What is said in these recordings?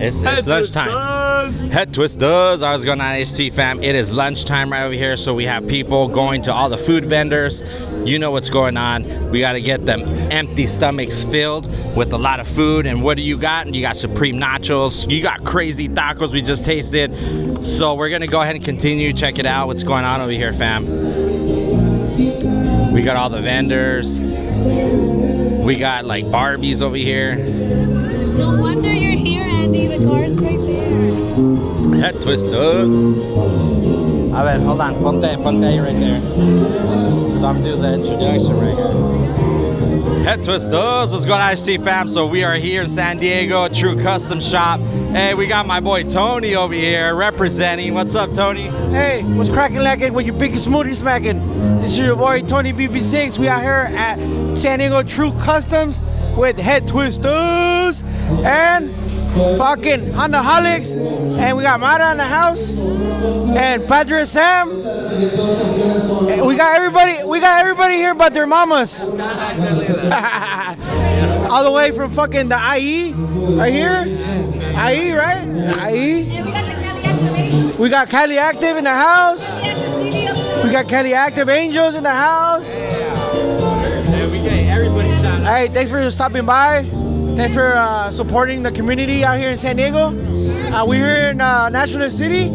It's lunchtime. Headtwisterz. Ours going on HT fam. It is lunchtime right over here, so we have people going to all the food vendors. You know what's going on. We got to get them empty stomachs filled with a lot of food. And what do you got? You got supreme nachos. You got crazy tacos we just tasted. So we're gonna go ahead and continue. Check it out. What's going on over here, fam? We got all the vendors. We got like Barbies over here. No wonder you're here, Andy. The car's right there. Headtwisterz. A ver, hold on. Ponte ahí right there. So I'm doing the introduction right here. Headtwisterz. Let's go to HT fam. So we are here in San Diego, True Custom Shop. Hey, we got my boy Tony over here representing. What's up, Tony? Hey, what's cracking lacking with your biggest smoothie smacking? This is your boy Tony BB6. We out here at San Diego True Customs with Headtwisterz and fucking Hondaholics, and we got Mara in the house and Pedro and Sam. And we got everybody here but their mamas. All the way from fucking the IE right here. IE, right? IE. We got Cali Active in the house. We got Cali Active Angels in the house. Yeah, we get everybody shout out. Hey, thanks for stopping by. Thanks for supporting the community out here in San Diego. We're here in National City,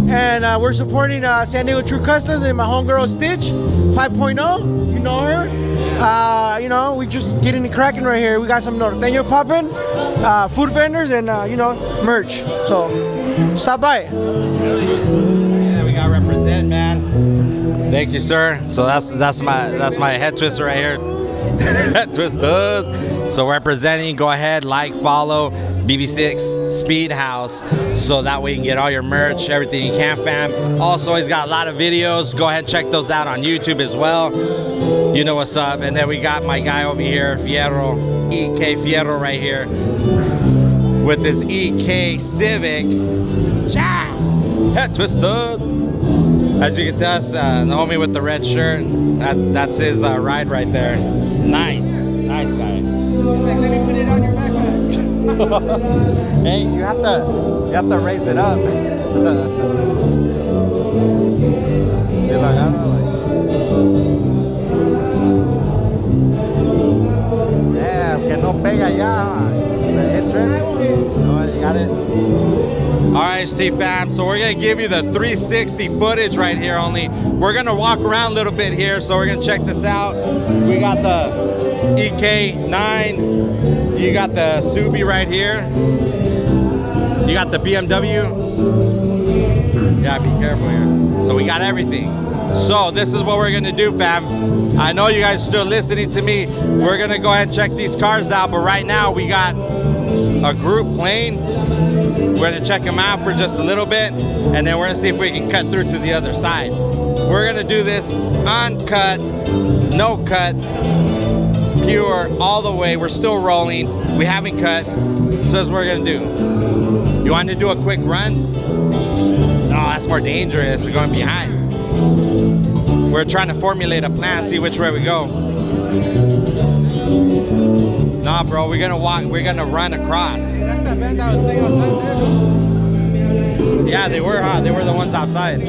and we're supporting San Diego True Customs and my homegirl Stitch 5.0. You know her. You know, we just getting it cracking right here. We got some norteño popping, food vendors, and you know, merch. So stop by. Yeah, we got to represent, man. Thank you, sir. So that's my head twister right here. Headtwisterz. So representing, go ahead, like, follow BB6 Speed House, so that way you can get all your merch, everything you can, fam. Also, he's got a lot of videos. Go ahead and check those out on YouTube as well. You know what's up. And then we got my guy over here, Fierro, EK Fierro right here, with this EK Civic. Headtwisterz. As you can tell, us, the homie with the red shirt, that's his ride right there. Nice guy. Let me put it on your backpack. Hey, you have to raise it up. Damn, que no pega ya. The entrance. Oh, you got it. All right, HT fam, so we're gonna give you the 360 footage right here only. We're gonna walk around a little bit here, so we're gonna check this out. We got the EK9, you got the Subi right here, you got the BMW. You gotta be careful here. So we got everything. So this is what we're gonna do, fam. I know you guys are still listening to me. We're gonna go ahead and check these cars out, but right now we got a group plane. We're gonna check them out for just a little bit, and then we're gonna see if we can cut through to the other side. We're gonna do this uncut, no cut, pure, all the way. We're still rolling. We haven't cut. So that's what we're gonna do. You want to do a quick run? No, that's more dangerous. We're going behind. We're trying to formulate a plan, see which way we go. Nah, bro, we're gonna walk. We're gonna run across. That's that band that was playing outside there. Yeah, they were, huh? They were the ones outside.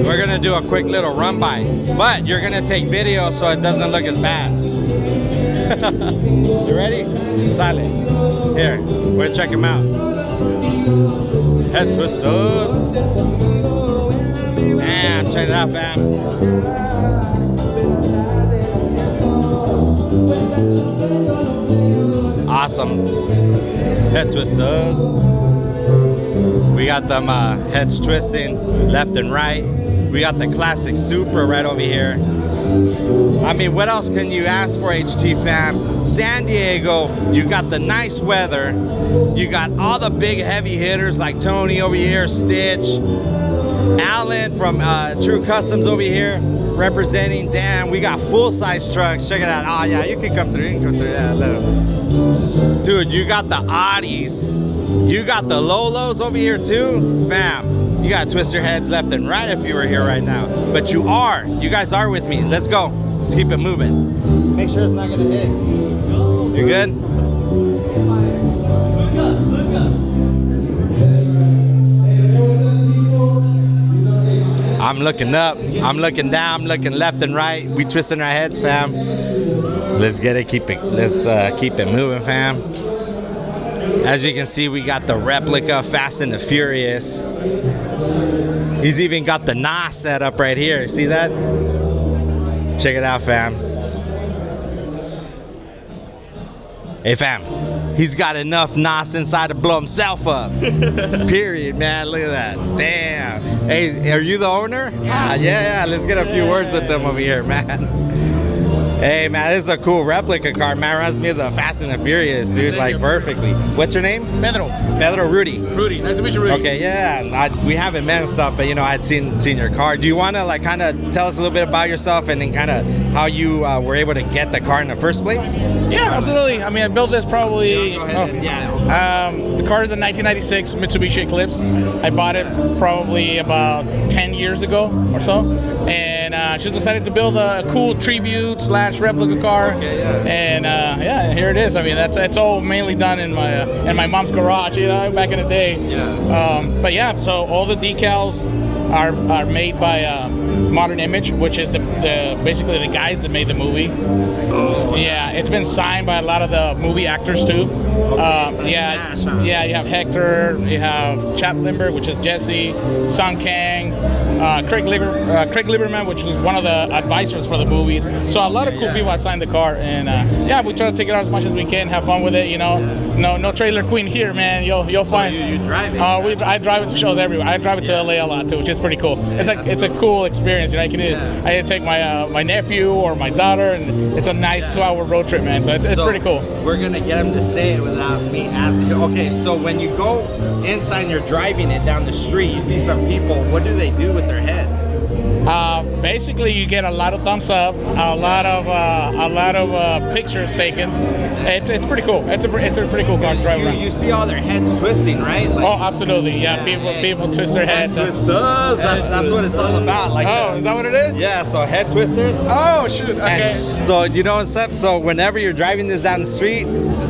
We're gonna do a quick little run by, but you're gonna take video so it doesn't look as bad. You ready? Silent. Here, we're gonna check him out. Headtwisterz. Damn, check it out, fam. Awesome. Headtwisterz. We got them heads twisting left and right. We got the classic Supra right over here. I mean, what else can you ask for, HT fam? San Diego, you got the nice weather. You got all the big heavy hitters like Tony over here, Stitch, Alan from True Customs over here representing. Damn, we got full-size trucks. Check it out. Oh yeah, you can come through. You can come through. Yeah, dude, you got the Audis. You got the Lolos over here too, fam. You gotta twist your heads left and right if you were here right now. But you guys are with me. Let's go. Let's keep it moving. Make sure it's not gonna hit. You're good? I'm looking up, I'm looking down, I'm looking left and right. We twisting our heads, fam. Let's get it, keep it moving, fam. As you can see, we got the replica Fast and the Furious. He's even got the NOS set up right here. See that? Check it out, fam. Hey, fam. He's got enough NOS inside to blow himself up. Period, man. Look at that. Damn. Hey, are you the owner? Yeah. Let's get a few words with them over here, man. Hey, man, this is a cool replica car, man. Reminds me of the Fast and the Furious, dude, like perfectly. What's your name? Pedro. Pedro, Rudy. Rudy, nice to meet you, Rudy. Okay, yeah, we haven't met and stuff, but you know, I'd seen your car. Do you want to like kind of tell us a little bit about yourself and then kind of how you were able to get the car in the first place? Yeah, absolutely. I mean, I built this probably. Go ahead. The car is a 1996 Mitsubishi Eclipse. I bought it probably about 10 years ago or so, and just decided to build a cool tribute / replica car. Okay, yeah. And here it is. I mean, it's all mainly done in my mom's garage, you know, back in the day. Yeah. But yeah, so all the decals are made by Modern Image, which is the basically the guys that made the movie. Oh, yeah, it's been signed by a lot of the movie actors too. Yeah, you have Hector, you have Chad Limber, which is Jesse, Sung Kang, Craig Lieberman, which was one of the advisors for the movies. So a lot of cool people have signed the car, and we try to take it out as much as we can, have fun with it. You know, no trailer queen here, man. You'll find. You drive it? I drive it to shows everywhere. I drive it to LA a lot too, which is pretty cool. It's a cool experience. You know, I can take my nephew or my daughter, and it's a nice 2-hour road trip, man. So it's pretty cool. We're gonna get him to say it without me asking. Okay, so when you go inside and you're driving it down the street, you see some people. What do they do with their heads? Basically, you get a lot of thumbs up, a lot of pictures taken. It's pretty cool. It's a pretty cool car to drive around. You see all their heads twisting, right? Like, oh, absolutely. Yeah, people twist their heads. Headtwistaaaazz. That's what it's all about. Like, is that what it is? Yeah. So Headtwisterz. Oh shoot. Okay. And so you know, Sept. So whenever you're driving this down the street,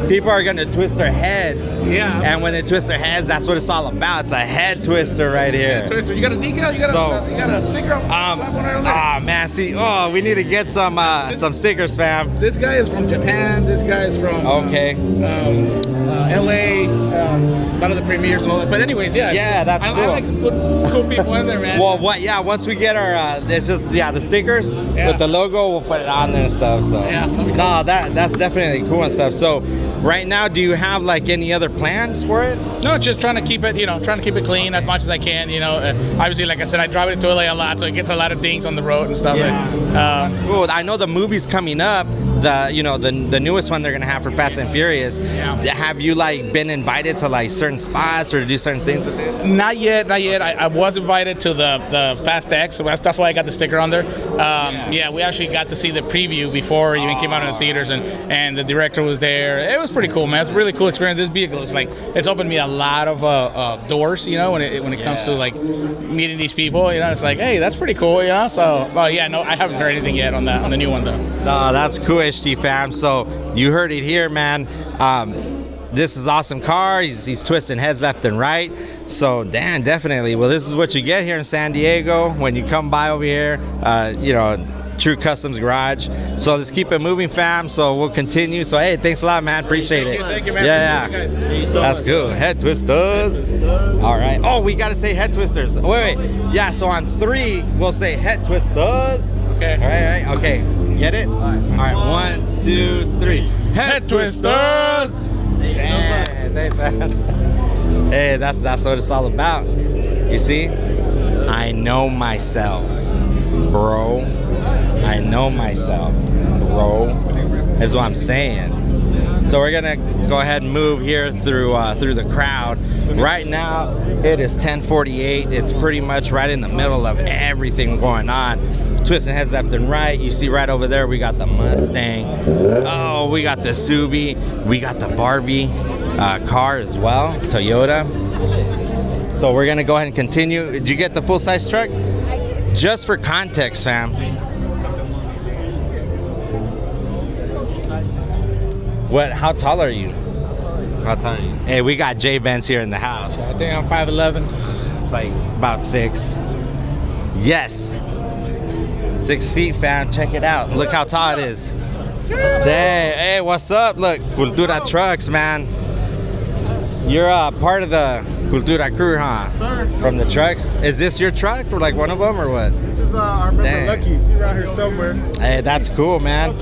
people are gonna twist their heads. Yeah. And when they twist their heads, that's what it's all about. It's a head twister right here. Twister. You got a decal? You got a sticker? Slap one right on there. Man, see, we need to get some stickers, fam. This guy is from Japan. This guy is from LA. A lot of the premieres and all that. But anyways, yeah. Yeah, that's cool. I like to put cool people in there, man. Well, once we get our, it's just the stickers with the logo, we'll put it on there and stuff. So yeah, that'll be cool. No, that's definitely cool and stuff. So right now, do you have like any other plans for it? No, just trying to keep it, clean as much as I can. You know, obviously, like I said, I drive it to LA a lot, so it gets a lot of dings on the road and stuff. Yeah. That's cool. I know the movie's coming up. The newest one they're gonna have for Fast and Furious. Yeah. Have you like been invited to like certain spots or to do certain things with it? Not yet. I was invited to the Fast X, so that's why I got the sticker on there. We actually got to see the preview before it even came out in the theaters, and the director was there. It was pretty cool, man. It's a really cool experience. This vehicle is it's opened me a lot of doors, you know, when it comes to like meeting these people. You know, it's like, hey, that's pretty cool, you know. So, I haven't heard anything yet on the new one though. No, that's cool, HT fam. So you heard it here, man. This is awesome car. He's twisting heads left and right. So, Dan, definitely. Well, this is what you get here in San Diego when you come by over here. True Customs Garage. So let's keep it moving, fam. So we'll continue. So hey, thanks a lot, man. Appreciate it. Thank you, man. Yeah. Thank you so That's much. cool. Headtwisterz. All right. Oh, we gotta say Headtwisterz. Wait. Yeah. So on 3, we'll say Headtwisterz. Okay. All right. Okay. Get it? All right. 1, 2, 3. Headtwisterz. Damn. Thanks, man. Hey, that's what it's all about. You see? I know myself, bro. I know myself, bro, is what I'm saying. So we're gonna go ahead and move here through the crowd. Right now, it is 10:48. It's pretty much right in the middle of everything going on. Twisting heads left and right. You see right over there, we got the Mustang. Oh, we got the Subi. We got the Barbie car as well, Toyota. So we're gonna go ahead and continue. Did you get the full-size truck? Just for context, fam. How tall are you? How tall are you? Hey, we got J-Benz here in the house. I think I'm 5'11". It's like about 6. Yes. 6 feet, fam. Check it out. Look how tall it is. Dang. Hey, what's up? Look, Cultura Trucks, man. You're part of the Cultura crew, huh? Sir. From the trucks. Is this your truck or like one of them or what? This is our member Dang. Lucky. He's around here somewhere. Hey, that's cool, man.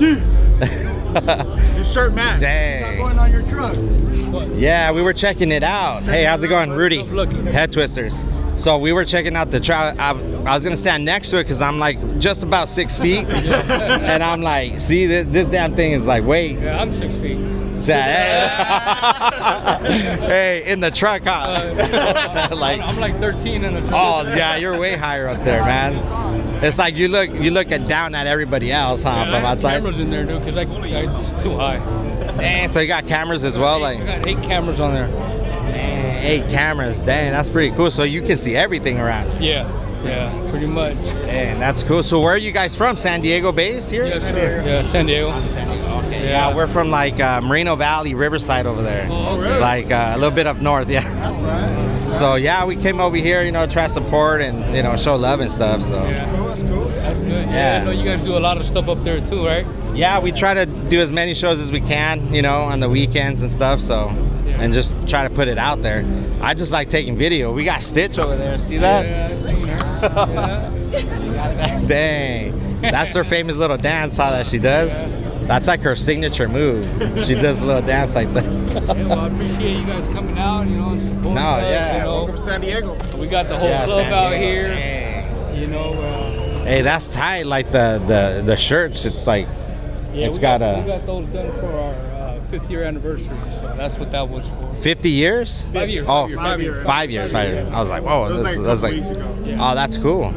His shirt match. Dang. What's going on your truck? Yeah, we were checking it out. Hey, how's it going, Rudy? Headtwisterz. So we were checking out the truck. I was gonna stand next to it because I'm like just about 6 feet, and I'm like, see, this damn thing is like, wait. Yeah, I'm 6 feet. Hey, in the truck, huh? Like, I'm like 13 in the truck. oh yeah, you're way higher up there, man. It's like you look down at everybody else, huh, from outside. Cameras in there, dude, because it's too high. Dang, so you got cameras as well, like. I got 8 cameras on there. Dang, 8 cameras. Dang, that's pretty cool. So you can see everything around. Yeah, pretty much. Dang, that's cool. So where are you guys from? San Diego based here? Yes, sir. Yeah, San Diego. Okay. Yeah, we're from like Moreno Valley, Riverside over there. Oh, really? Like a little bit up north, yeah. That's right. So yeah, we came over here, try to support and show love and stuff. So Yeah. That's cool. That's good. Yeah. I know you guys do a lot of stuff up there too, right? yeah, we try to do as many shows as we can, on the weekends and stuff. So and just try to put it out there. I just like taking video. We got Stitch over there. See that? Yeah, I seen her. Yeah. Dang. That's her famous little dance, how that she does. That's like her signature move. She does a little dance like that. Yeah, well, I appreciate you guys coming out, and supporting No, us. yeah. Welcome to San Diego. We got the whole Yeah, club San out Diego. here. Dang. Hey, that's tight. Like the shirts, it's like it's we got we got those done for our 5th year anniversary, so that's what that was for. 50 years? 5 years. Oh, 5 years. 5 years. 5 years. I was like, whoa, It was that's like like, a couple weeks ago. oh, that's cool.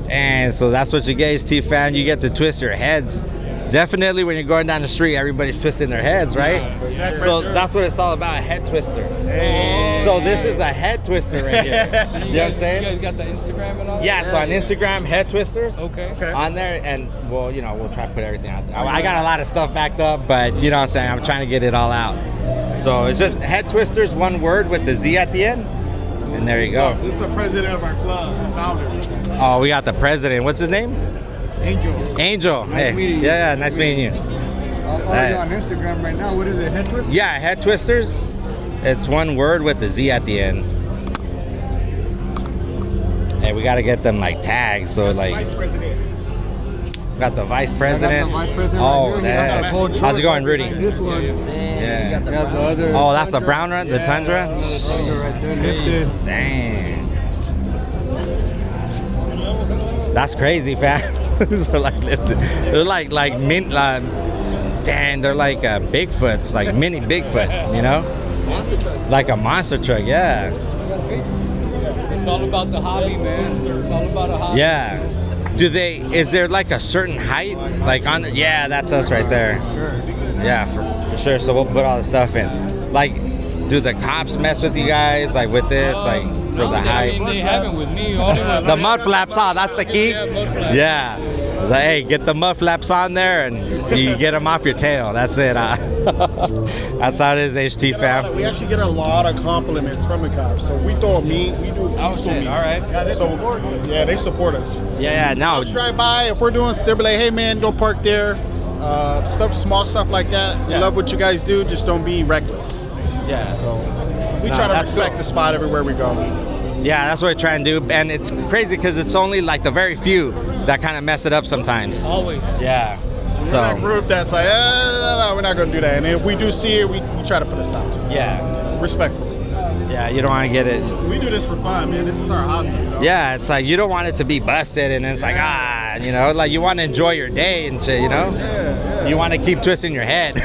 And so that's what you get, T-Fan. You get to twist your heads. Definitely when you're going down the street, everybody's twisting their heads, right? Yeah, So sure. that's what it's all about, a head twister. Hey. So this is a head twister right here. You know what I'm You saying? guys got the Instagram and all? Yeah, so on Instagram, Headtwisterz. Okay. On there, and we'll try to put everything out there. I got a lot of stuff backed up, but you know what I'm saying? I'm trying to get it all out. So it's just Headtwisterz, one word with the Z at the end. And there you go. This is the president of our club, the founder. Oh, we got the president. What's his name? Angel. Angel. Hey. meeting you. Yeah, nice meeting you. I'll follow you on Instagram right now. What is it, Headtwisterz? Yeah, Headtwisterz. It's one word with the Z at the end. Hey, we got to get them like tags. So like, Vice president. got the vice president. vice president Oh, right here. damn. That's a whole How's it going, Rudy? This one. Yeah. That's the other. Oh, that's a brown one, the Tundra. Right there, lifted. Dang. That's crazy, fam. These are like lifted. They're like mint. Dang, they're like Bigfoots, like mini Bigfoot. Like a monster truck. Yeah. It's all about the hobby, man. It's all about a hobby. Yeah. Is there like a certain height? Like on the, yeah, that's us right there. Yeah, for sure. So we'll put all the stuff in. Like, do the cops mess with you guys? Like with this? Like for the I height? mean, they haven't with me. Only with The mud flaps on, that's the key? Yeah, mud flaps. Yeah. It's like, hey, get the mud flaps on there and you get them off your tail. That's it. That's how it is, HT fam. We actually get a lot of compliments from the cops. So we throw a meet, we do peaceful meets. all right. Yeah, they support us. Yeah, no. Cops drive by, if we're doing, they'll be like, hey man, don't park there. Small stuff like that. We Yeah. love what you guys do, just don't be reckless. Yeah. So we Nah, try to that's respect cool. the spot everywhere we go. Yeah, that's what I try and do. And it's crazy because it's only like the very few that kind of mess it up sometimes. Always. Yeah. We're So, that group that's like, no, we're not going to do that. And if we do see it, we try to put a stop to it. yeah. Respectfully. Yeah, you don't want to get it. We do this for fun, man. This is our hobby. Yeah, it's like you don't want it to be busted and it's like, like you want to enjoy your day and shit, You want to keep twisting your head.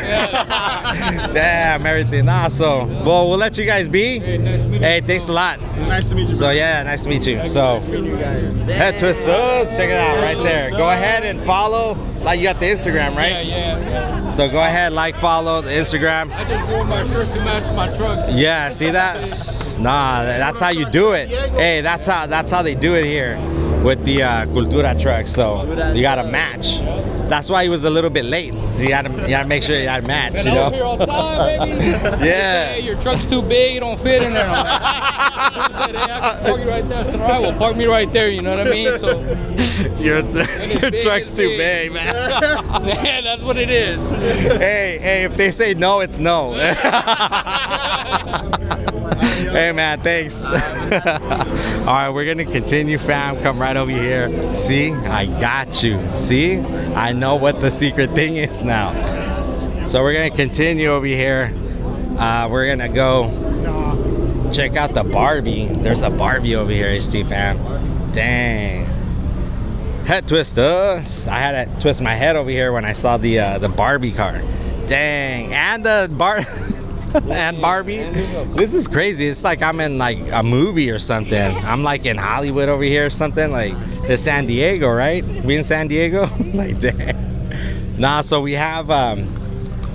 Damn, everything. Nah, so, well, we'll let you guys be. Hey, nice to meet you. Hey, thanks a lot. Nice to meet you. So, yeah, nice to meet you. So, Headtwisterz, check it out right there. Go ahead and follow. Like, you got the Instagram, right? Yeah. So, go ahead, like, follow the Instagram. I just wore my shirt to match my truck. Yeah, see that? Nah, that's how you do it. Hey, that's how they do it here with the Cultura Trucks. So you got to match. That's why he was a little bit late. You gotta make sure you gotta match. Man, You I'm know? up here all the time, baby. Yeah. Hey, your truck's too big, you don't fit in there. And I'm like, hey, I can park you right there. I said, all right, well, park me right there. You know what I mean? So Your big, truck's it's too big. big, man. yeah, that's what it is. Hey, if they say no, it's no. Hey, man, thanks. All right, we're gonna continue, fam. Come right over here. See, I got you. See, I know what the secret thing is now. So we're gonna continue over here. We're gonna go check out the Barbie. There's a Barbie over here, HT fam. Dang. Headtwisterz. I had to twist my head over here when I saw the Barbie car. Dang, and the and Barbie. This is crazy. It's like I'm in like a movie or something. I'm like in Hollywood over here or something. Like it's San Diego, right? We in San Diego? Like dang. Nah. So we have.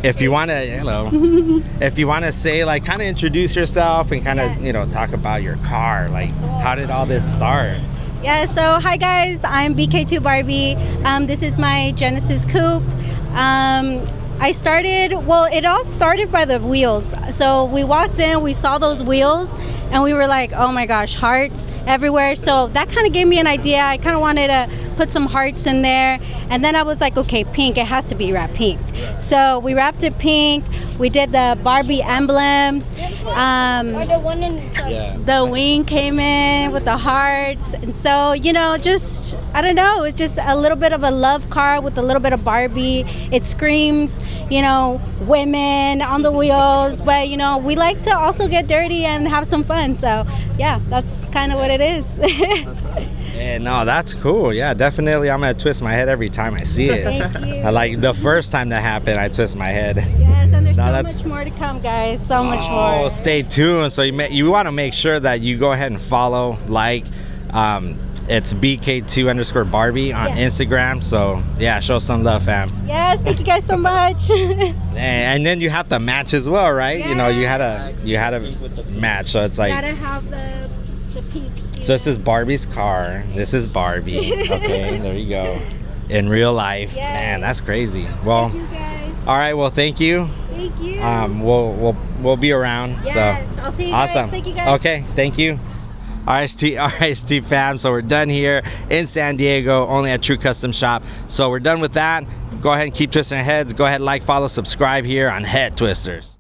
If you wanna, if you wanna say like, kind of introduce yourself and kind of talk about your car. Like, how did all this start? Yeah, so hi guys, I'm BK2 Barbie. This is my Genesis coupe. It all started by the wheels. So we walked in, we saw those wheels, and we were like, oh my gosh, hearts everywhere. So that kind of gave me an idea. I kind of wanted to put some hearts in there. And then I was like, okay, pink, it has to be wrapped pink. So we wrapped it pink. We did the Barbie emblems. The wing came in with the hearts. And so, just, I don't know, it's just a little bit of a love car with a little bit of Barbie. It screams, women on the wheels. But, we like to also get dirty and have some fun. So, yeah, that's kind of what it is. Yeah, no, that's cool. Yeah, definitely. I'm gonna twist my head every time I see it. Thank you. Like the first time that happened, I twist my head. Yes, and there's No, so that's- much more to come, guys. So much Oh, more. stay tuned. So you want to make sure that you go ahead and follow, it's BK2 _Barbie on Instagram. So yeah, show some love, fam. Yes, thank you guys so much. And then you have to match as well, right? You had to match. So it's like, Gotta have the pink. so this is Barbie's car. This is Barbie. Okay, there you go. In real life, Yes. man, that's crazy. Well, Thank you guys. all right. Well, thank you. Thank you. We'll be around. Yes, So I'll see you awesome. guys. Thank you guys. Okay, thank you. RST fam. So we're done here in San Diego, only at True Custom Shop. So we're done with that. Go ahead and keep twisting your heads. Go ahead, like, follow, subscribe here on Headtwisterz.